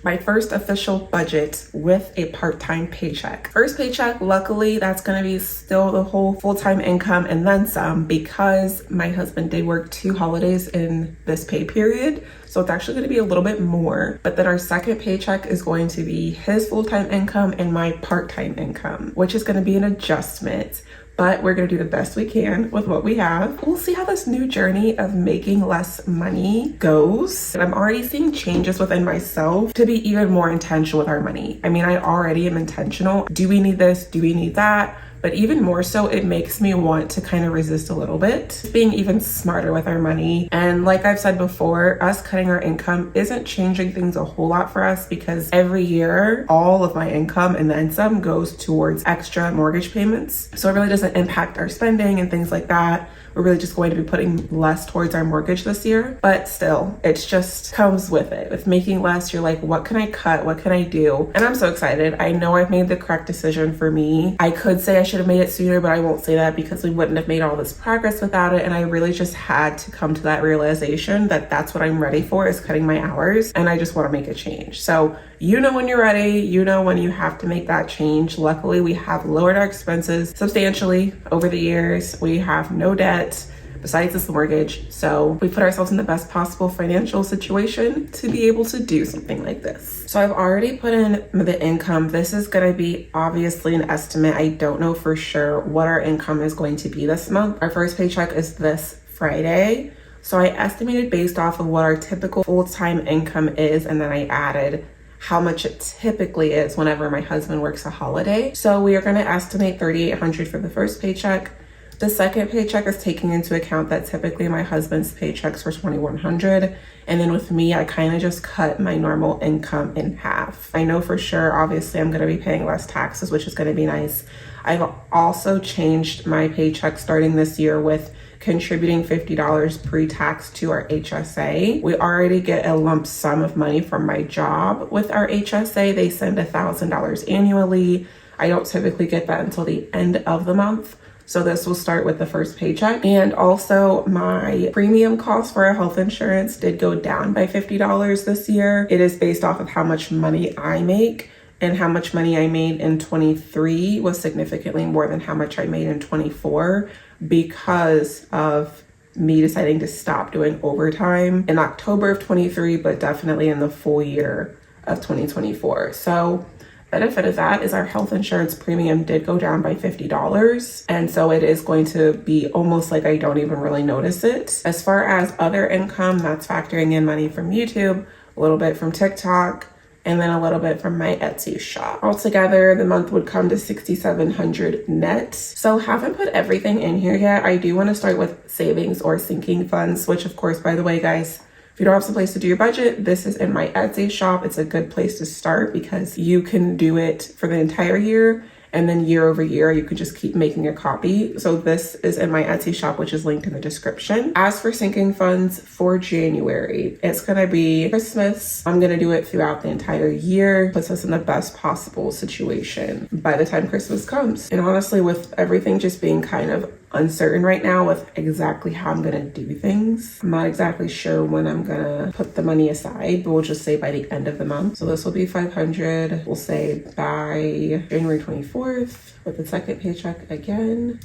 My first official budget with a part-time paycheck. First paycheck, luckily, that's gonna be still the whole full-time income and then some, because my husband did work 2 holidays in this pay period. So it's actually gonna be a little bit more. But then our second paycheck is going to be his full-time income and my part-time income, which is gonna be an adjustment. But we're gonna do the best we can with what we have. We'll see how this new journey of making less money goes. And I'm already seeing changes within myself to be even more intentional with our money. I mean, I already am intentional. Do we need this? Do we need that? But even more so, it makes me want to kind of resist a little bit, being even smarter with our money. And like I've said before, us cutting our income isn't changing things a whole lot for us, because every year, all of my income and then some goes towards extra mortgage payments. So it really doesn't impact our spending and things like that. We're really just going to be putting less towards our mortgage this year. But still, it just comes with it. With making less, you're like, what can I cut? What can I do? And I'm so excited. I know I've made the correct decision for me. I could say I should have made it sooner, but I won't say that because we wouldn't have made all this progress without it. And I really just had to come to that realization that that's what I'm ready for, is cutting my hours. And I just want to make a change. So you know when you're ready, you know when you have to make that change. Luckily, we have lowered our expenses substantially over the years. We have no debt besides this mortgage. So we put ourselves in the best possible financial situation to be able to do something like this. So I've already put in the income. This is going to be obviously an estimate. I don't know for sure what our income is going to be this month. Our first paycheck is this Friday. So I estimated based off of what our typical full-time income is, and then I added how much it typically is whenever my husband works a holiday. So we are going to estimate $3,800 for the first paycheck. The second paycheck is taking into account that typically my husband's paychecks were $2,100. And then with me, I kind of just cut my normal income in half. I know for sure, obviously, I'm going to be paying less taxes, which is going to be nice. I've also changed my paycheck starting this year with contributing $50 pre-tax to our HSA. We already get a lump sum of money from my job with our HSA. They send $1,000 annually. I don't typically get that until the end of the month. So this will start with the first paycheck. And also my premium cost for our health insurance did go down by $50 this year. It is based off of how much money I make, and how much money I made in 23 was significantly more than how much I made in 24 because of me deciding to stop doing overtime in October of 23, but definitely in the full year of 2024. So benefit of that is our health insurance premium did go down by $50. And so it is going to be almost like I don't even really notice it. As far as other income, that's factoring in money from YouTube, a little bit from TikTok, and then a little bit from my Etsy shop. Altogether, the month would come to $6,700 net. So haven't put everything in here yet. I do want to start with savings or sinking funds, which of course, by the way, guys, if you don't have some place to do your budget, this is in my Etsy shop. It's a good place to start because you can do it for the entire year, and then year over year, you could just keep making a copy. So this is in my Etsy shop, which is linked in the description. As for sinking funds for January, it's gonna be Christmas. I'm gonna do it throughout the entire year. Puts us in the best possible situation by the time Christmas comes. And honestly, with everything just being kind of uncertain right now with exactly how I'm gonna do things, I'm not exactly sure when I'm gonna put the money aside, but we'll just say by the end of the month. So this will be $500, we'll say by January 24th with the second paycheck again.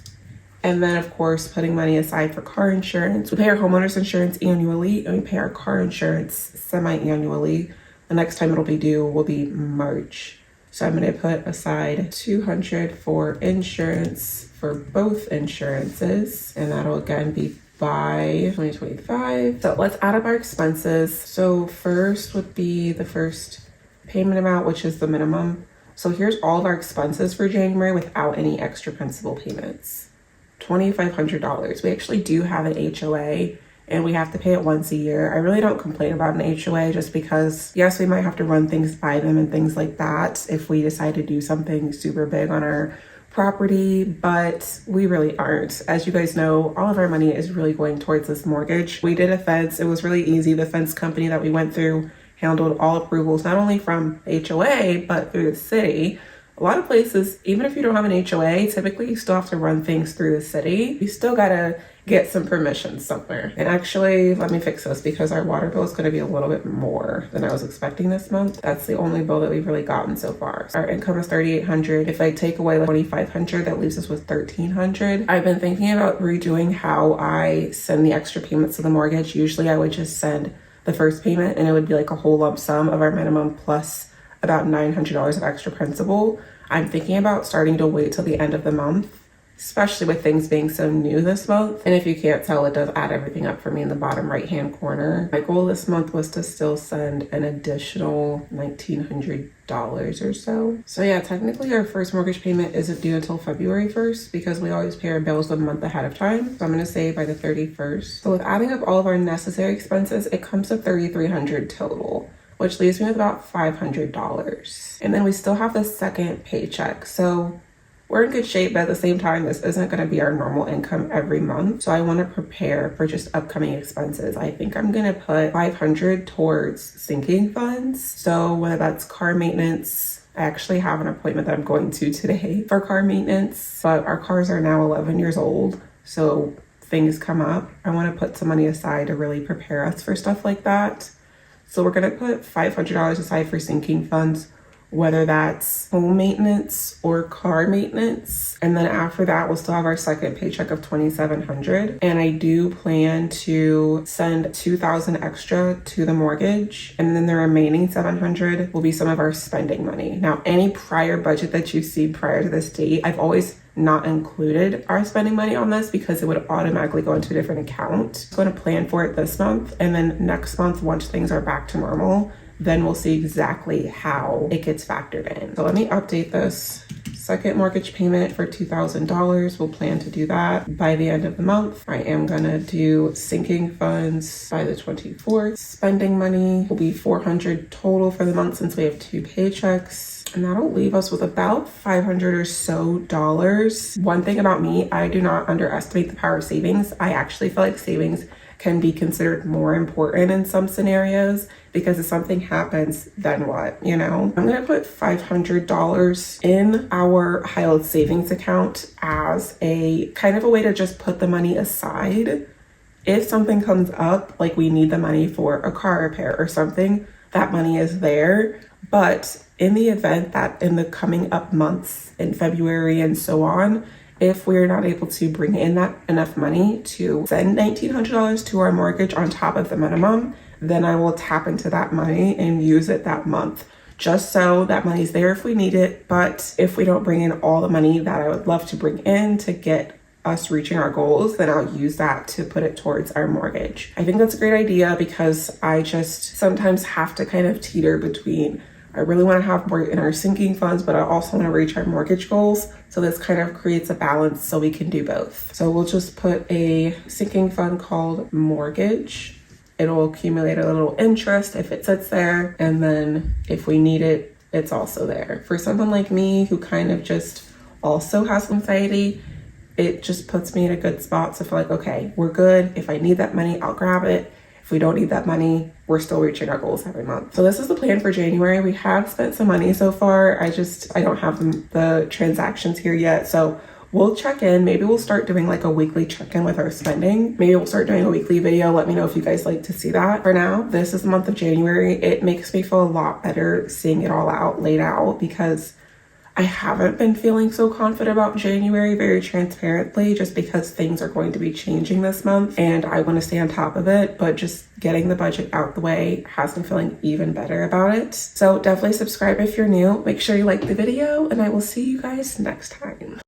And then of course, putting money aside for car insurance. We pay our homeowner's insurance annually, and we pay our car insurance semi-annually. The next time it'll be due will be March. So I'm gonna put aside $200 for insurance for both insurances, and that'll again be by 2025. So let's add up our expenses. So first would be the first payment amount, which is the minimum. So here's all of our expenses for January without any extra principal payments. $2,500. We actually do have an HOA, and we have to pay it once a year. I really don't complain about an HOA just because, yes, we might have to run things by them and things like that if we decide to do something super big on our property, but we really aren't. As you guys know, all of our money is really going towards this mortgage. We did a fence. It was really easy. The fence company that we went through handled all approvals, not only from HOA, but through the city. a lot of places, even if you don't have an HOA, typically you still have to run things through the city. You still gotta get some permission somewhere. And actually, let me fix this because our water bill is going to be a little bit more than I was expecting this month. That's the only bill that we've really gotten so far. Our income is $3,800. If I take away the $2,500, that leaves us with $1,300. I've been thinking about redoing how I send the extra payments to the mortgage. Usually I would just send the first payment and it would be like a whole lump sum of our minimum plus about $900 of extra principal. I'm thinking about starting to wait till the end of the month, especially with things being so new this month. And if you can't tell, it does add everything up for me in the bottom right hand corner. My goal this month was to still send an additional $1,900 or so. So yeah, technically our first mortgage payment isn't due until February 1st because we always pay our bills a month ahead of time. So I'm gonna say by the 31st. So with adding up all of our necessary expenses, it comes to $3,300 total, which leaves me with about $500. And then we still have the second paycheck. So we're in good shape, but at the same time, this isn't going to be our normal income every month. So I want to prepare for just upcoming expenses. I think I'm going to put $500 towards sinking funds. So whether that's car maintenance, I actually have an appointment that I'm going to today for car maintenance, but our cars are now 11 years old. So things come up. I want to put some money aside to really prepare us for stuff like that. So we're going to put $500 aside for sinking funds, whether that's home maintenance or car maintenance. And then after that, we'll still have our second paycheck of $2,700. And I do plan to send $2,000 extra to the mortgage. And then the remaining $700 will be some of our spending money. Now, any prior budget that you see prior to this date, I've always not included our spending money on this because it would automatically go into a different account. I'm going to plan for it this month. And then next month, once things are back to normal, then we'll see exactly how it gets factored in. So let me update this. Second mortgage payment for $2,000. We'll plan to do that by the end of the month. I am gonna do sinking funds by the 24th. Spending money will be $400 total for the month since we have 2 paychecks. And that'll leave us with about $500 or so dollars. One thing about me, I do not underestimate the power of savings. I actually feel like savings can be considered more important in some scenarios because if something happens, then what, you know? I'm gonna put $500 in our high-yield savings account as a kind of a way to just put the money aside. If something comes up, like we need the money for a car repair or something, that money is there. But in the event that in the coming up months in February and so on, if we're not able to bring in that enough money to send $1,900 to our mortgage on top of the minimum, then I will tap into that money and use it that month, just so that money's there if we need it. But if we don't bring in all the money that I would love to bring in to get us reaching our goals, then I'll use that to put it towards our mortgage. I think that's a great idea because I just sometimes have to kind of teeter between I really want to have more in our sinking funds, but I also want to reach our mortgage goals. So this kind of creates a balance so we can do both. So we'll just put a sinking fund called mortgage. It'll accumulate a little interest if it sits there. And then if we need it, it's also there. For someone like me who kind of just also has anxiety, it just puts me in a good spot to feel like, okay, we're good. If I need that money, I'll grab it. If we don't need that money, we're still reaching our goals every month. So this is the plan for January. We have spent some money so far. I don't have the transactions here yet. So we'll check in. Maybe we'll start doing like a weekly check-in with our spending. Maybe we'll start doing a weekly video. Let me know if you guys like to see that. For now, this is the month of January. It makes me feel a lot better seeing it all out, laid out, because I haven't been feeling so confident about January, very transparently, just because things are going to be changing this month and I want to stay on top of it, but just getting the budget out the way has me feeling even better about it. So definitely subscribe if you're new. Make sure you like the video and I will see you guys next time.